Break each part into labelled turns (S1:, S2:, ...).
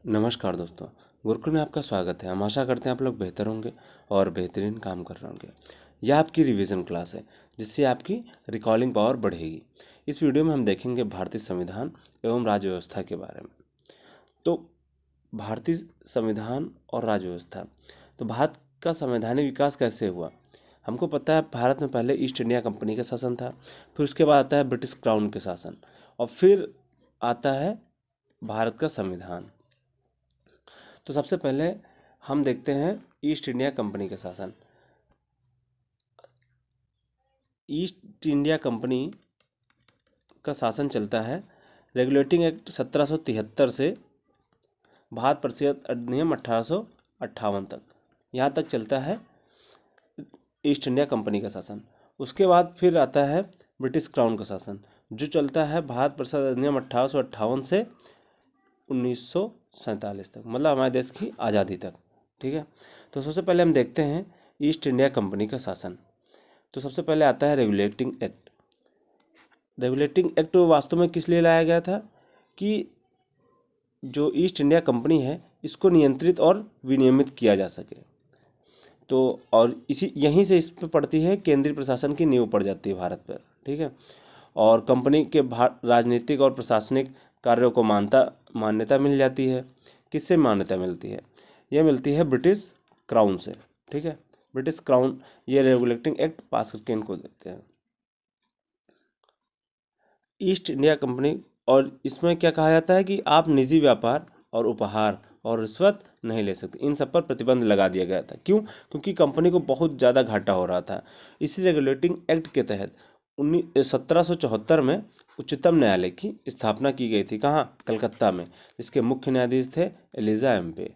S1: नमस्कार दोस्तों, गुरुकुल में आपका स्वागत है। हम आशा करते हैं आप लोग बेहतर होंगे और बेहतरीन काम कर रहे होंगे। यह आपकी रिवीजन क्लास है, जिससे आपकी रिकॉलिंग पावर बढ़ेगी। इस वीडियो में हम देखेंगे भारतीय संविधान एवं राज्य व्यवस्था के बारे में। तो भारतीय संविधान और राज्य व्यवस्था, तो भारत का संवैधानिक विकास कैसे हुआ? हमको पता है भारत में पहले ईस्ट इंडिया कंपनी का शासन था, फिर उसके बाद आता है ब्रिटिश क्राउन के शासन, और फिर आता है भारत का संविधान। तो सबसे पहले हम देखते हैं ईस्ट इंडिया कंपनी का शासन। ईस्ट इंडिया कंपनी का शासन चलता है रेगुलेटिंग एक्ट 1773 से भारत परिषद अधिनियम 1858 तक। यहाँ तक चलता है ईस्ट इंडिया कंपनी का शासन। उसके बाद फिर आता है ब्रिटिश क्राउन का शासन, जो चलता है भारत परिषद अधिनियम 1858 से 1947 तक, मतलब हमारे देश की आज़ादी तक। ठीक है, तो सबसे पहले हम देखते हैं ईस्ट इंडिया कंपनी का शासन। तो सबसे पहले आता है रेगुलेटिंग एक्ट। रेगुलेटिंग एक्ट वास्तव में किस लिए लाया गया था कि जो ईस्ट इंडिया कंपनी है इसको नियंत्रित और विनियमित किया जा सके। तो और इसी यहीं से इस पर पड़ती है केंद्रीय प्रशासन की नींव पड़ जाती है भारत पर। ठीक है, और कंपनी के राजनीतिक और प्रशासनिक कार्यों को मान्यता मिल जाती है। किससे मान्यता मिलती है? यह मिलती है ब्रिटिश क्राउन से। ठीक है, ब्रिटिश क्राउन ये रेगुलेटिंग एक्ट पास करके इनको देते हैं। ईस्ट इंडिया कंपनी, और इसमें क्या कहा जाता है कि आप निजी व्यापार और उपहार और रिश्वत नहीं ले सकते। इन सब पर प्रतिबंध लगा दिया गया था। क्यों? क्योंकि कंपनी को बहुत ज़्यादा घाटा हो रहा था। इसी रेगुलेटिंग एक्ट के तहत 1774 में उच्चतम न्यायालय की स्थापना की गई थी। कहाँ? कलकत्ता में, जिसके मुख्य न्यायाधीश थे एलिजा एम्पे।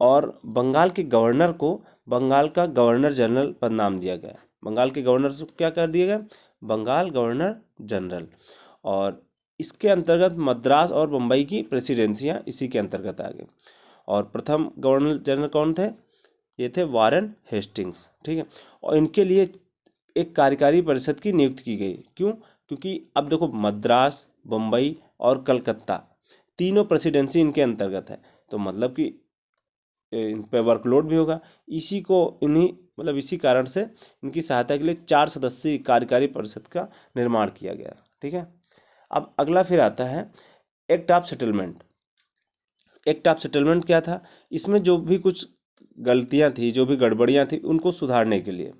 S1: और बंगाल के गवर्नर को बंगाल का गवर्नर जनरल पद नाम दिया गया। बंगाल के गवर्नर से क्या कर दिया गया? Bengal governor general. और इसके अंतर्गत मद्रास और मुंबई की प्रेसिडेंसियाँ इसी के अंतर्गत आ गई। और प्रथम गवर्नर जनरल कौन थे? ये थे वारेन हेस्टिंग्स। ठीक है, और इनके लिए एक कार्यकारी परिषद की नियुक्ति की गई। क्यों? क्योंकि अब देखो, मद्रास, मुंबई और कलकत्ता तीनों प्रेसिडेंसी इनके अंतर्गत है, तो मतलब कि इन पे वर्कलोड भी होगा। इसी को इन्हीं मतलब इसी कारण से इनकी सहायता के लिए 4 सदस्यीय कार्यकारी परिषद का निर्माण किया गया। ठीक है, अब अगला फिर आता है act of settlement. Act of settlement क्या था? इसमें जो भी कुछ गलतियां थी, जो भी गड़बड़ियां थी, उनको सुधारने के लिए।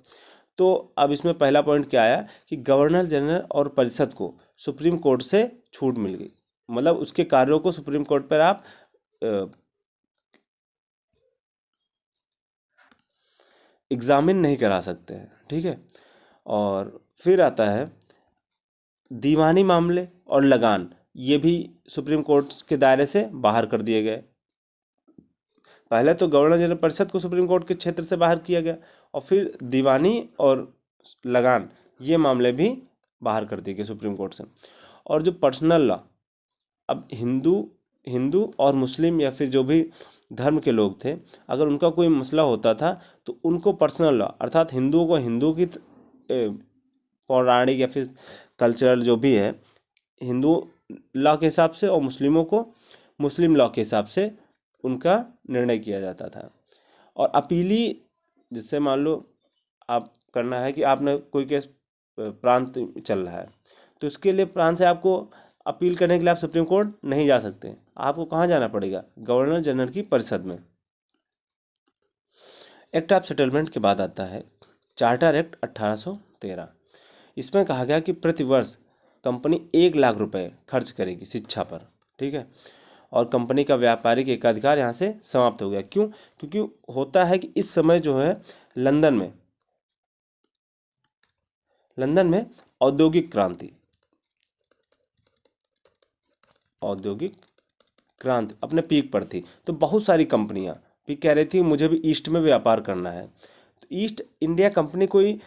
S1: तो अब इसमें पहला पॉइंट क्या आया कि गवर्नर जनरल और परिषद को सुप्रीम कोर्ट से छूट मिल गई। मतलब उसके कार्यों को सुप्रीम कोर्ट पर आप एग्जामिन नहीं करा सकते हैं। ठीक है, और फिर आता है दीवानी मामले और लगान। ये भी सुप्रीम कोर्ट के दायरे से बाहर कर दिए गए। पहले तो गवर्नर जनरल परिषद को सुप्रीम कोर्ट के क्षेत्र से बाहर किया गया, और फिर दीवानी और लगान ये मामले भी बाहर कर दिए गए सुप्रीम कोर्ट से। और जो पर्सनल लॉ, अब हिंदू हिंदू और मुस्लिम या फिर जो भी धर्म के लोग थे, अगर उनका कोई मसला होता था तो उनको पर्सनल लॉ, अर्थात हिंदुओं को हिंदू की पौराणिक या फिर कल्चरल जो भी है हिंदू लॉ के हिसाब से, और मुस्लिमों को मुस्लिम लॉ के हिसाब से उनका निर्णय किया जाता था। और अपीली, जिससे मान लो आप करना है कि आपने कोई केस प्रांत चल रहा है, तो इसके लिए प्रांत से आपको अपील करने के लिए आप सुप्रीम कोर्ट नहीं जा सकते। आपको कहाँ जाना पड़ेगा? गवर्नर जनरल की परिषद में। एक्ट ऑफ सेटलमेंट के बाद आता है चार्टर एक्ट 1813। इसमें कहा गया कि प्रतिवर्ष कंपनी 1 लाख रुपए खर्च करेगी शिक्षा पर। ठीक है, और कंपनी का व्यापारिक एकाधिकार यहाँ से समाप्त हो गया। क्यों? क्योंकि होता है कि इस समय जो है लंदन में लंदन में औद्योगिक क्रांति औद्योगिक क्रांति अपने पीक पर थी। तो बहुत सारी कंपनियां भी कह रही थी मुझे भी ईस्ट में व्यापार करना है। तो ईस्ट इंडिया कंपनी कोई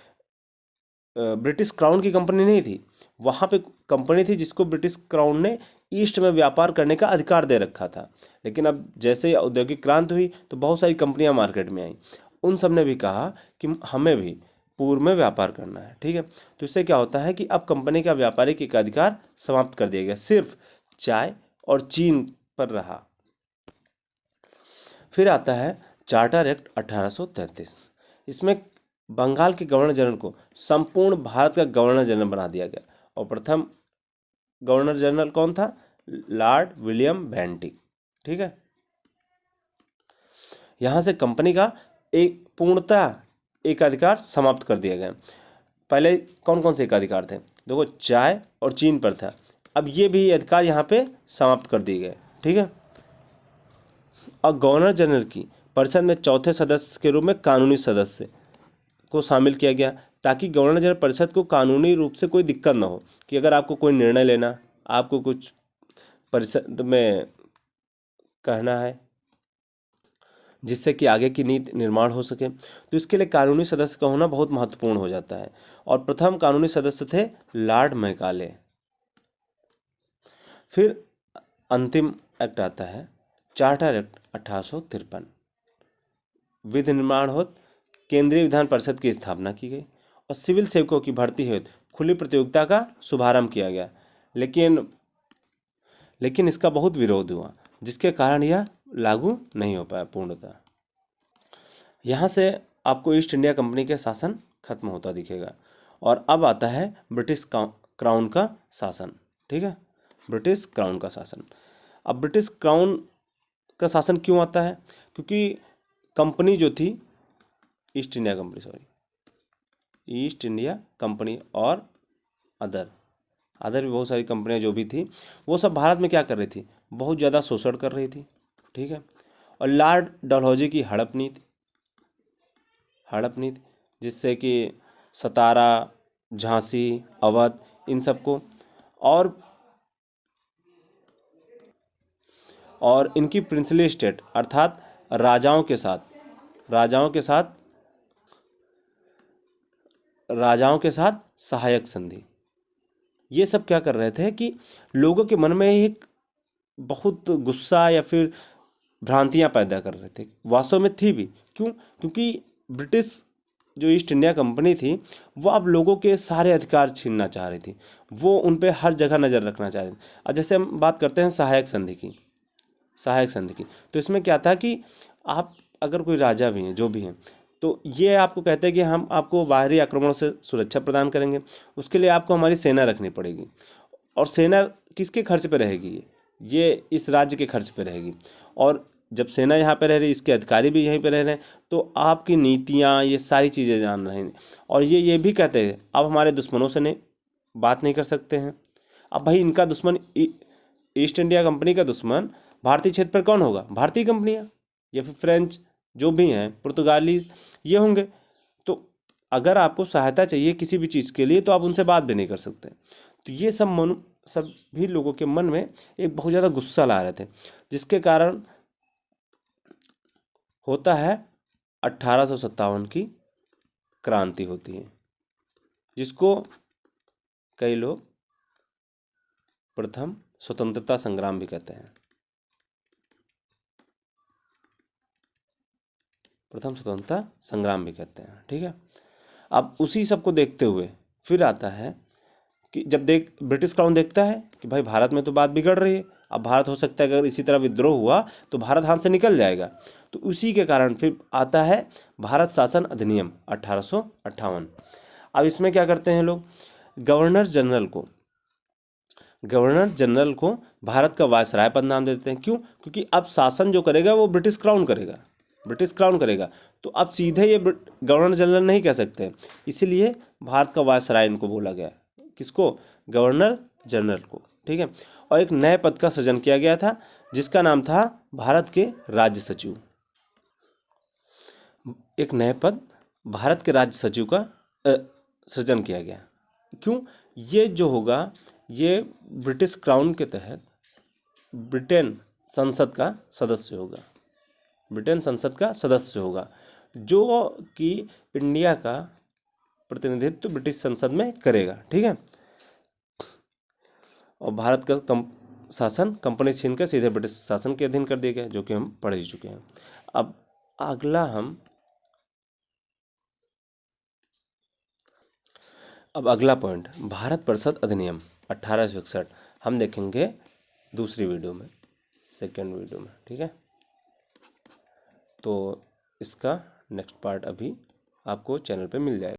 S1: ब्रिटिश क्राउन की कंपनी नहीं थी। वहाँ पे कंपनी थी जिसको ब्रिटिश क्राउन ने ईस्ट में व्यापार करने का अधिकार दे रखा था। लेकिन अब जैसे ही औद्योगिक क्रांति हुई तो बहुत सारी कंपनियां मार्केट में आई। उन सब ने भी कहा कि हमें भी पूर्व में व्यापार करना है। ठीक है, तो इससे क्या होता है कि अब कंपनी का व्यापारिक एकाधिकार समाप्त कर दिया गया, सिर्फ चाय और चीन पर रहा। फिर आता है चार्टर एक्ट 1833। इसमें बंगाल के गवर्नर जनरल को संपूर्ण भारत का गवर्नर जनरल बना दिया गया, और प्रथम गवर्नर जनरल कौन था? Lord William Bentinck. ठीक है, यहाँ से कंपनी का एक पूर्णतः एकाधिकार समाप्त कर दिया गया। पहले कौन कौन से एकाधिकार थे? देखो, चाय और चीन पर था, अब ये भी अधिकार यहाँ पे समाप्त कर दिए गए। ठीक है, और गवर्नर जनरल की परिषद में चौथे सदस्य के रूप में कानूनी सदस्य को शामिल किया गया, ताकि गवर्नर जनरल परिषद को कानूनी रूप से कोई दिक्कत ना हो कि अगर आपको कोई निर्णय लेना, आपको कुछ परिषद में कहना है जिससे कि आगे की नीति निर्माण हो सके, तो इसके लिए कानूनी सदस्य का होना बहुत महत्वपूर्ण हो जाता है। और प्रथम कानूनी सदस्य थे लॉर्ड मैकाले। फिर अंतिम एक्ट आता है चार्टर एक्ट 1853। विधि निर्माण हेतु केंद्रीय विधान परिषद की स्थापना की गई, और सिविल सेवकों की भर्ती हेतु खुली प्रतियोगिता का शुभारंभ किया गया। लेकिन इसका बहुत विरोध हुआ, जिसके कारण यह लागू नहीं हो पाया पूर्णतः। यहाँ से आपको ईस्ट इंडिया कंपनी के शासन खत्म होता दिखेगा, और अब आता है ब्रिटिश क्राउन का शासन। ठीक है, ब्रिटिश क्राउन का शासन। अब ब्रिटिश क्राउन का शासन क्यों आता है? क्योंकि कंपनी जो थी ईस्ट इंडिया कंपनी और अदर भी बहुत सारी कंपनियां जो भी थी, वो सब भारत में क्या कर रही थी? बहुत ज़्यादा शोषण कर रही थी। ठीक है, और लॉर्ड डलहौजी की हड़प नीति, जिससे कि सतारा, झांसी, अवध, इन सबको, और इनकी प्रिंसली स्टेट अर्थात राजाओं के साथ सहायक संधि, ये सब क्या कर रहे थे कि लोगों के मन में एक बहुत गुस्सा या फिर भ्रांतियां पैदा कर रहे थे। वास्तव में थी भी। क्यों? क्योंकि ब्रिटिश जो ईस्ट इंडिया कंपनी थी, वो अब लोगों के सारे अधिकार छीनना चाह रही थी, वो उन पे हर जगह नज़र रखना चाह रही थी। अब जैसे हम बात करते हैं सहायक संधि की, तो इसमें क्या था कि आप अगर कोई राजा भी हैं, जो भी हैं, तो ये आपको कहते हैं कि हम आपको बाहरी आक्रमणों से सुरक्षा प्रदान करेंगे, उसके लिए आपको हमारी सेना रखनी पड़ेगी, और सेना किसके खर्च पे रहेगी? ये इस राज्य के खर्च पे रहेगी। और जब सेना यहाँ पे रह रही, इसके अधिकारी भी यहीं पे रह रहे हैं, तो आपकी नीतियाँ, ये सारी चीज़ें जान रहे हैं। और ये भी कहते हैं आप हमारे दुश्मनों से बात नहीं कर सकते हैं। अब भाई इनका दुश्मन, ईस्ट इंडिया कंपनी का दुश्मन भारतीय क्षेत्र पर कौन होगा? भारतीय कंपनियां या फिर फ्रेंच जो भी हैं, पुर्तगाली, ये होंगे। तो अगर आपको सहायता चाहिए किसी भी चीज़ के लिए, तो आप उनसे बात भी नहीं कर सकते। तो ये सभी लोगों के मन में एक बहुत ज़्यादा गुस्सा ला रहे थे, जिसके कारण होता है 1857 की क्रांति होती है, जिसको कई लोग प्रथम स्वतंत्रता संग्राम भी कहते हैं। ठीक है, अब उसी सब को देखते हुए फिर आता है कि जब ब्रिटिश क्राउन देखता है कि भाई भारत में तो बात बिगड़ रही है, अब भारत हो सकता है अगर इसी तरह विद्रोह हुआ तो भारत हाथ से निकल जाएगा, तो उसी के कारण फिर आता है भारत शासन अधिनियम 1858। अब इसमें क्या करते हैं लोग? गवर्नर जनरल को भारत का वायसराय पद नाम देते हैं। क्यों? क्योंकि अब शासन जो करेगा वो ब्रिटिश क्राउन करेगा, तो अब सीधे ये गवर्नर जनरल नहीं कह सकते, इसीलिए भारत का वायसराय इनको बोला गया। किसको? गवर्नर जनरल को। ठीक है, और एक नए पद का सृजन किया गया था, जिसका नाम था भारत के राज्य सचिव। एक नए पद भारत के राज्य सचिव का सृजन किया गया। क्यों? ये जो होगा, ये ब्रिटिश क्राउन के तहत ब्रिटेन संसद का सदस्य होगा, जो कि इंडिया का प्रतिनिधित्व ब्रिटिश संसद में करेगा। ठीक है, और भारत का शासन कंपनी छीन कर सीधे ब्रिटिश शासन के अधीन कर दिया गया, जो कि हम पढ़ ही चुके हैं। अब अगला पॉइंट, भारत परिषद अधिनियम 1861 हम देखेंगे दूसरी वीडियो में, सेकेंड वीडियो में। ठीक है। तो इसका नेक्स्ट पार्ट अभी आपको चैनल पे मिल जाएगा।